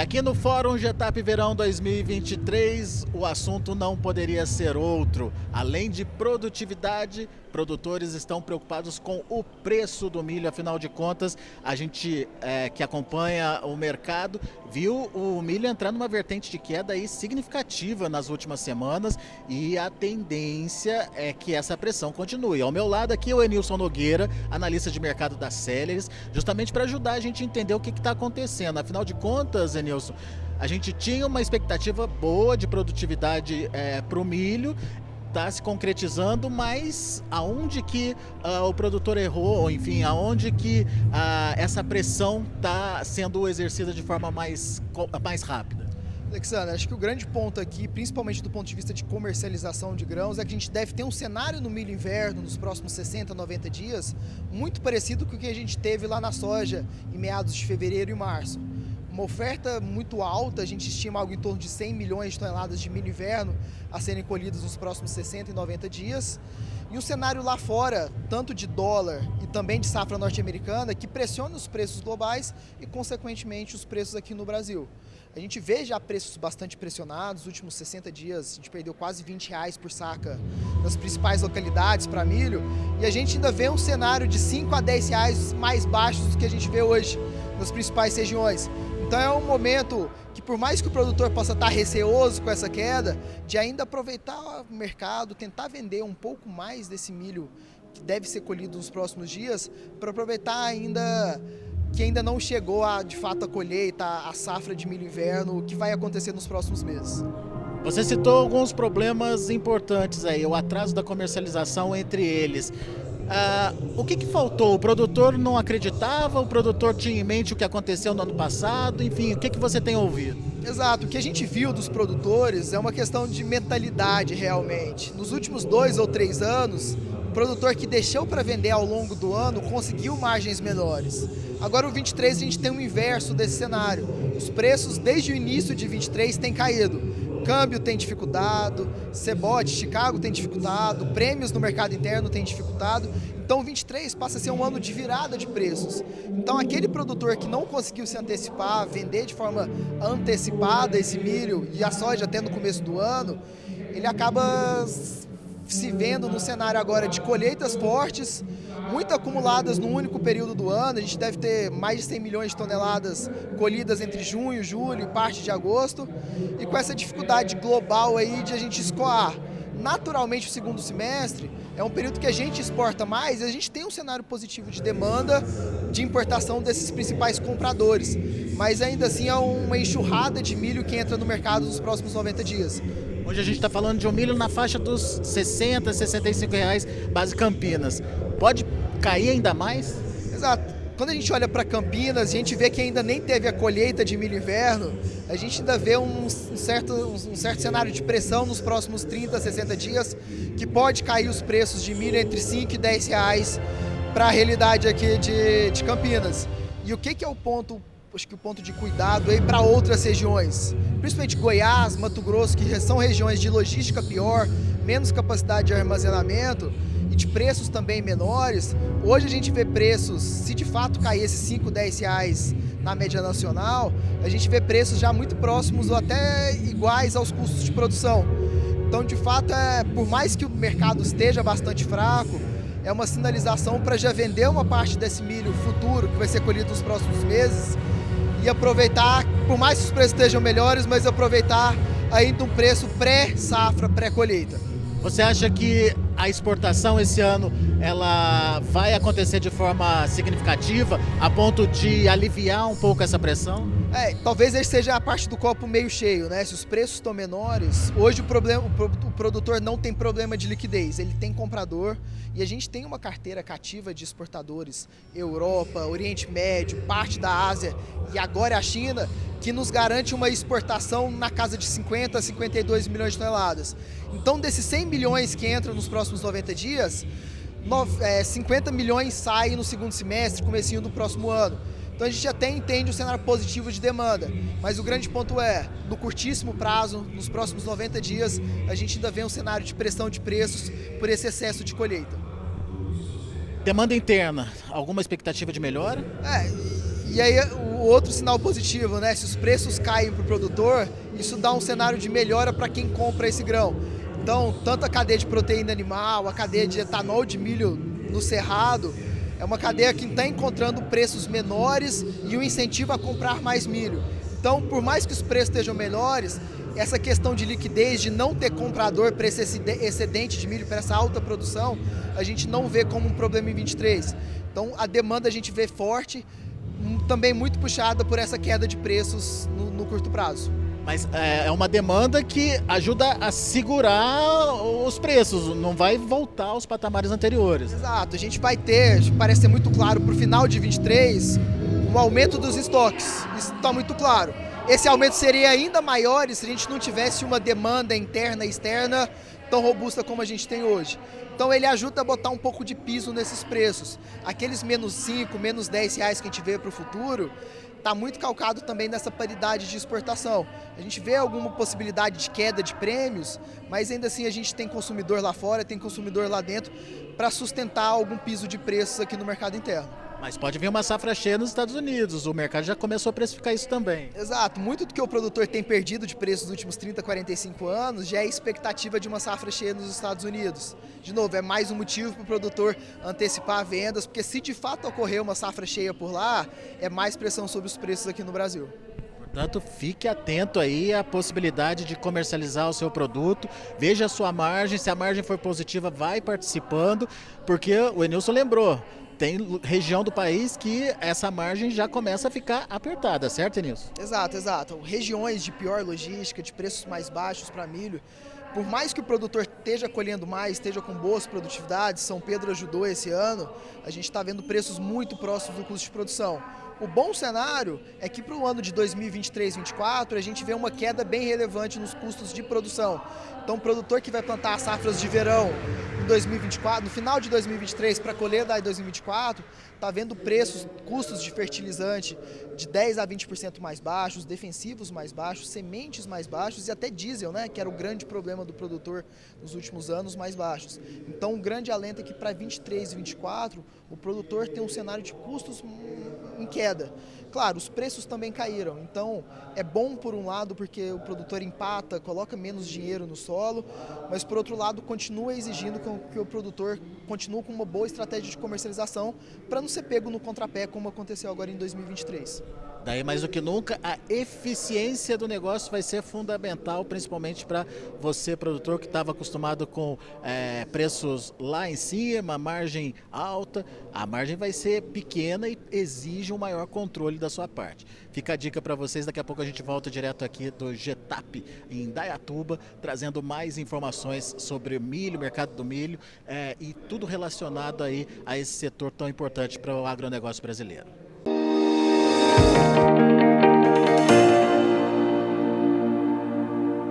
aqui no Fórum Getap Verão 2023, o assunto não poderia ser outro. Além de produtividade, produtores estão preocupados com o preço do milho. Afinal de contas, a gente que acompanha o mercado viu o milho entrar numa vertente de queda aí significativa nas últimas semanas e a tendência é que essa pressão continue. Ao meu lado aqui o Enilson Nogueira, analista de mercado da Celeris, justamente para ajudar a gente a entender o que está acontecendo. Afinal de contas, Enilson, a gente tinha uma expectativa boa de produtividade para o milho, está se concretizando, mas aonde que o produtor errou, ou enfim, aonde que essa pressão está sendo exercida de forma mais rápida? Alexandre, acho que o grande ponto aqui, principalmente do ponto de vista de comercialização de grãos, é que a gente deve ter um cenário no milho inverno nos próximos 60, 90 dias, muito parecido com o que a gente teve lá na soja em meados de fevereiro e março. Uma oferta muito alta, a gente estima algo em torno de 100 milhões de toneladas de milho inverno a serem colhidas nos próximos 60 e 90 dias. E um cenário lá fora, tanto de dólar e também de safra norte-americana, que pressiona os preços globais e, consequentemente, os preços aqui no Brasil. A gente vê já preços bastante pressionados, nos últimos 60 dias a gente perdeu quase R$20 por saca nas principais localidades para milho, e a gente ainda vê um cenário de 5 a R$10 mais baixos do que a gente vê hoje nas principais regiões. Então é um momento que, por mais que o produtor possa estar receoso com essa queda, de ainda aproveitar o mercado, tentar vender um pouco mais desse milho que deve ser colhido nos próximos dias, para aproveitar que ainda não chegou de fato a colheita, a safra de milho inverno, que vai acontecer nos próximos meses. Você citou alguns problemas importantes aí, o atraso da comercialização entre eles. O que faltou? O produtor não acreditava? O produtor tinha em mente o que aconteceu no ano passado? Enfim, o que você tem ouvido? Exato, o que a gente viu dos produtores é uma questão de mentalidade realmente. Nos últimos 2 ou 3 anos, o produtor que deixou para vender ao longo do ano conseguiu margens menores. Agora o 23 a gente tem um inverso desse cenário. Os preços desde o início de 23 têm caído. Câmbio tem dificultado, CBOT, Chicago tem dificultado, prêmios no mercado interno tem dificultado. Então o 23 passa a ser um ano de virada de preços. Então aquele produtor que não conseguiu se antecipar, vender de forma antecipada esse milho e a soja até no começo do ano, ele acaba se vendo no cenário agora de colheitas fortes, muito acumuladas num único período do ano. A gente deve ter mais de 100 milhões de toneladas colhidas entre junho, julho e parte de agosto, e com essa dificuldade global aí de a gente escoar. Naturalmente o segundo semestre é um período que a gente exporta mais e a gente tem um cenário positivo de demanda de importação desses principais compradores, mas ainda assim é uma enxurrada de milho que entra no mercado nos próximos 90 dias. Hoje a gente está falando de um milho na faixa dos 60, R$65, base Campinas. Pode cair ainda mais? Exato. Quando a gente olha para Campinas, a gente vê que ainda nem teve a colheita de milho inverno, a gente ainda vê um certo cenário de pressão nos próximos 30, 60 dias, que pode cair os preços de milho entre 5 e R$10 para a realidade aqui de Campinas. E o que é o ponto, acho que o ponto de cuidado aí para outras regiões, principalmente Goiás, Mato Grosso, que são regiões de logística pior, menos capacidade de armazenamento e de preços também menores. Hoje a gente vê preços, se de fato cair esses 5, R$10 na média nacional, a gente vê preços já muito próximos ou até iguais aos custos de produção. Então, de fato, por mais que o mercado esteja bastante fraco, é uma sinalização para já vender uma parte desse milho futuro que vai ser colhido nos próximos meses e aproveitar, por mais que os preços estejam melhores, mas aproveitar ainda um preço pré-safra, pré-colheita. Você acha que a exportação esse ano ela vai acontecer de forma significativa a ponto de aliviar um pouco essa pressão? Talvez esse seja a parte do copo meio cheio, né? Se os preços estão menores, hoje o produtor não tem problema de liquidez, ele tem comprador e a gente tem uma carteira cativa de exportadores, Europa, Oriente Médio, parte da Ásia e agora a China, que nos garante uma exportação na casa de 50 a 52 milhões de toneladas. Então, desses 100 milhões que entram nos próximos 90 dias, 50 milhões saem no segundo semestre, comecinho do próximo ano. Então a gente até entende o cenário positivo de demanda, mas o grande ponto é, no curtíssimo prazo, nos próximos 90 dias, a gente ainda vê um cenário de pressão de preços por esse excesso de colheita. Demanda interna, alguma expectativa de melhora? E aí o outro sinal positivo, né? Se os preços caem para o produtor, isso dá um cenário de melhora para quem compra esse grão. Então, tanto a cadeia de proteína animal, a cadeia de etanol de milho no cerrado, é uma cadeia que está encontrando preços menores e o incentivo a comprar mais milho. Então, por mais que os preços estejam melhores, essa questão de liquidez, de não ter comprador para esse excedente de milho, para essa alta produção, a gente não vê como um problema em 23. Então, a demanda a gente vê forte, também muito puxada por essa queda de preços no curto prazo. Mas é uma demanda que ajuda a segurar os preços, não vai voltar aos patamares anteriores. Exato, a gente vai ter, parece ser muito claro, para o final de 23, um aumento dos estoques, isso está muito claro. Esse aumento seria ainda maior se a gente não tivesse uma demanda interna e externa tão robusta como a gente tem hoje. Então ele ajuda a botar um pouco de piso nesses preços. Aqueles menos 5, menos 10 reais que a gente vê para o futuro, está muito calcado também nessa paridade de exportação. A gente vê alguma possibilidade de queda de prêmios, mas ainda assim a gente tem consumidor lá fora, tem consumidor lá dentro para sustentar algum piso de preços aqui no mercado interno. Mas pode vir uma safra cheia nos Estados Unidos, o mercado já começou a precificar isso também. Exato, muito do que o produtor tem perdido de preço nos últimos 30, 45 anos já é expectativa de uma safra cheia nos Estados Unidos. De novo, é mais um motivo para o produtor antecipar vendas, porque se de fato ocorrer uma safra cheia por lá, é mais pressão sobre os preços aqui no Brasil. Portanto, fique atento aí à possibilidade de comercializar o seu produto, veja a sua margem, se a margem for positiva, vai participando, porque o Enilson lembrou, tem região do país que essa margem já começa a ficar apertada, certo, Enilson? Exato, exato. Regiões de pior logística, de preços mais baixos para milho, por mais que o produtor esteja colhendo mais, esteja com boas produtividades, São Pedro ajudou esse ano, a gente está vendo preços muito próximos do custo de produção. O bom cenário é que para o ano de 2023-24 a gente vê uma queda bem relevante nos custos de produção. Então o produtor que vai plantar as safras de verão em 2024, no final de 2023 para colher da 2024, está vendo preços, custos de fertilizante de 10 a 20% mais baixos, defensivos mais baixos, sementes mais baixos e até diesel, né, que era o grande problema do produtor nos últimos anos, mais baixos. Então o grande alento é que para 23 e 24 o produtor tem um cenário de custos em queda. Claro, os preços também caíram, então é bom por um lado porque o produtor empata, coloca menos dinheiro no solo, mas por outro lado continua exigindo que o produtor continue com uma boa estratégia de comercialização para não ser pego no contrapé como aconteceu agora em 2023. Daí, mais do que nunca, a eficiência do negócio vai ser fundamental, principalmente para você, produtor, que estava acostumado com preços lá em cima, margem alta. A margem vai ser pequena e exige um maior controle da sua parte. Fica a dica para vocês, daqui a pouco a gente volta direto aqui do GETAP, em Indaiatuba, trazendo mais informações sobre milho, mercado do milho e tudo relacionado aí a esse setor tão importante para o agronegócio brasileiro.